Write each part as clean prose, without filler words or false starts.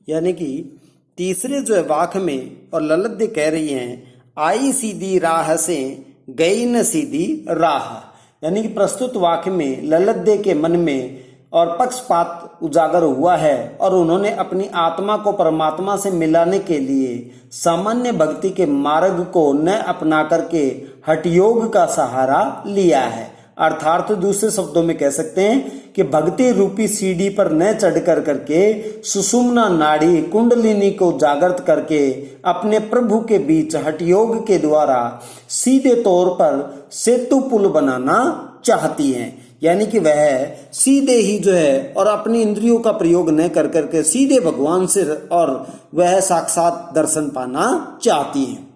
यानी कि तीसरे जो है वाक्य में और ललद्दे कह रही हैं आई सीधी राह से गई न सीधी राह। यानी कि प्रस्तुत वाक्य में ललद्दे के मन में और पक्षपात उजागर हुआ है और उन्होंने अपनी आत्मा को परमात्मा से मिलाने के लिए सामान्य भक्ति के मार्ग को न अपना करके हठयोग का सहारा लिया है। अर्थात दूसरे शब्दों में कह सकते हैं कि भक्ति रूपी सीढ़ी पर न चढ़ कर करके सुषुम्ना नाड़ी कुंडलिनी को जागृत करके अपने प्रभु के बीच हठयोग के द्वारा सीधे तौर पर सेतु पुल बनाना चाहती हैं। यानी कि वह सीधे ही जो है और अपनी इंद्रियों का प्रयोग न कर करके सीधे भगवान से और वह साक्षात दर्शन पाना चाहती हैं।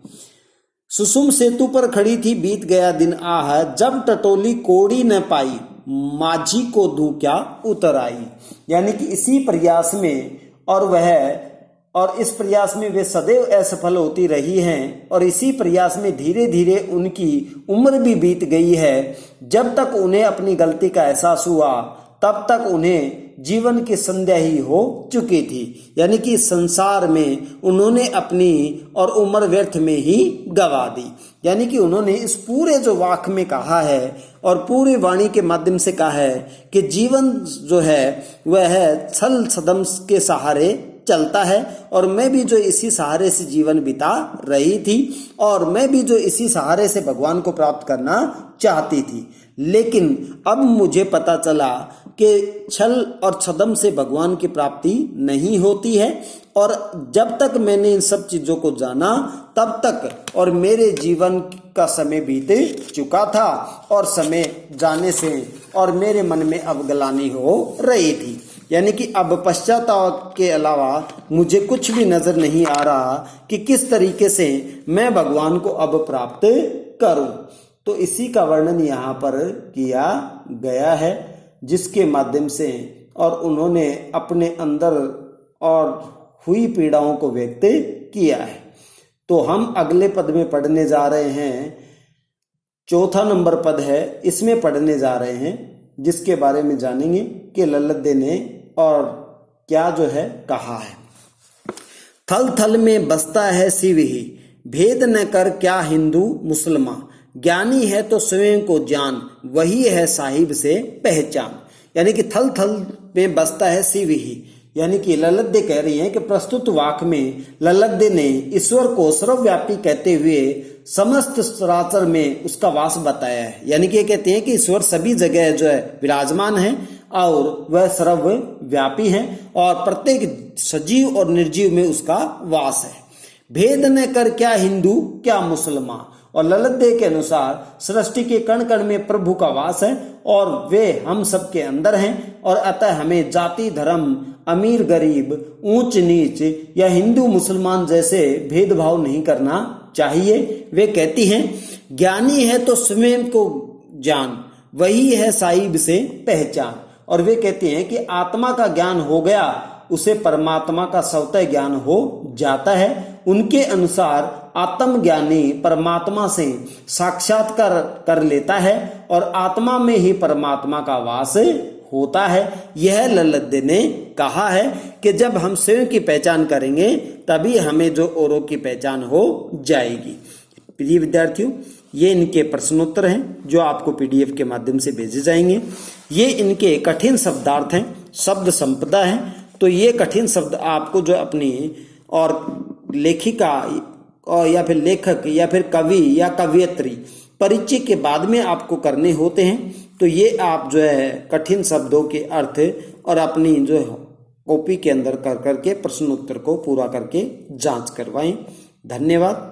सुषुम सेतु पर खड़ी थी बीत गया दिन आह, जब टटोली कोड़ी न पाई माझी को दूं क्या उतर आई। यानी कि इसी प्रयास में और इस प्रयास में वे सदैव असफल होती रही हैं और इसी प्रयास में धीरे धीरे उनकी उम्र भी बीत गई है। जब तक उन्हें अपनी गलती का एहसास हुआ तब तक उन्हें जीवन की संध्या ही हो चुकी थी। यानी कि संसार में उन्होंने अपनी और उम्र व्यर्थ में ही गवा दी। यानी कि उन्होंने इस पूरे जो वाक्य में कहा है और पूरी वाणी के माध्यम से कहा है कि जीवन जो है वह छल छदम के सहारे चलता है और मैं भी जो इसी सहारे से जीवन बिता रही थी और मैं भी जो इसी सहारे से भगवान को प्राप्त करना चाहती थी। लेकिन अब मुझे पता चला कि छल और छदम से भगवान की प्राप्ति नहीं होती है और जब तक मैंने इन सब चीजों को जाना तब तक और मेरे जीवन का समय बीत चुका था और समय जाने से और मेरे मन में अब ग्लानि हो रही थी। यानी कि अब पश्चाताप के अलावा मुझे कुछ भी नजर नहीं आ रहा कि किस तरीके से मैं भगवान को अब प्राप्त करूं। तो इसी का वर्णन यहाँ पर किया गया है जिसके माध्यम से और उन्होंने अपने अंदर और हुई पीड़ाओं को व्यक्त किया है। तो हम अगले पद में पढ़ने जा रहे हैं, चौथा नंबर पद है, इसमें पढ़ने जा रहे हैं जिसके बारे में जानेंगे कि ललद्दे ने और क्या जो है कहा है। थल थल में बसता है शिव ही, भेद न कर क्या हिंदू मुसलमान, ज्ञानी है तो स्वयं को जान, वही है साहिब से पहचान। यानी कि थल थल में बसता है शिव ही। यानी कि ललद्दे कह रही हैं कि प्रस्तुत वाक्य में ललद्दे ने ईश्वर को सर्वव्यापी कहते हुए समस्त चराचर में उसका वास बताया है। यानी कि ये कहते हैं कि ईश्वर सभी जगह जो है विराजमान है और वह सर्वव्यापी है और प्रत्येक सजीव और निर्जीव में उसका वास है। भेद न कर क्या हिंदू क्या मुसलमान। और ललद्दे के अनुसार सृष्टि के कण कण में प्रभु का वास है और वे हम सब के अंदर हैं और अतः हमें जाति धर्म अमीर गरीब ऊंच नीच या हिंदू मुसलमान जैसे भेदभाव नहीं करना चाहिए। वे कहती हैं ज्ञानी है तो स्वयं को जान, वही है साहिब से पहचान। और वे कहते हैं कि आत्मा का ज्ञान हो गया उसे परमात्मा का स्वतः ज्ञान हो जाता है। उनके अनुसार आत्मज्ञानी परमात्मा से साक्षात्कार कर लेता है और आत्मा में ही परमात्मा का वास होता है। यह ललद्दे ने कहा है कि जब हम स्वयं की पहचान करेंगे तभी हमें जो औरों की पहचान हो जाएगी। प्रिय विद्यार्थियों, ये इनके प्रश्नोत्तर हैं जो आपको पीडीएफ के माध्यम से भेजे जाएंगे। ये इनके कठिन शब्दार्थ हैं, शब्द संपदा है। तो ये कठिन शब्द आपको जो अपनी और लेखिका और या फिर लेखक या फिर कवि या कवयित्री परिचय के बाद में आपको करने होते हैं। तो ये आप जो है कठिन शब्दों के अर्थ और अपनी जो है कॉपी के अंदर कर करके प्रश्नोत्तर को पूरा करके जांच करवाएं। धन्यवाद।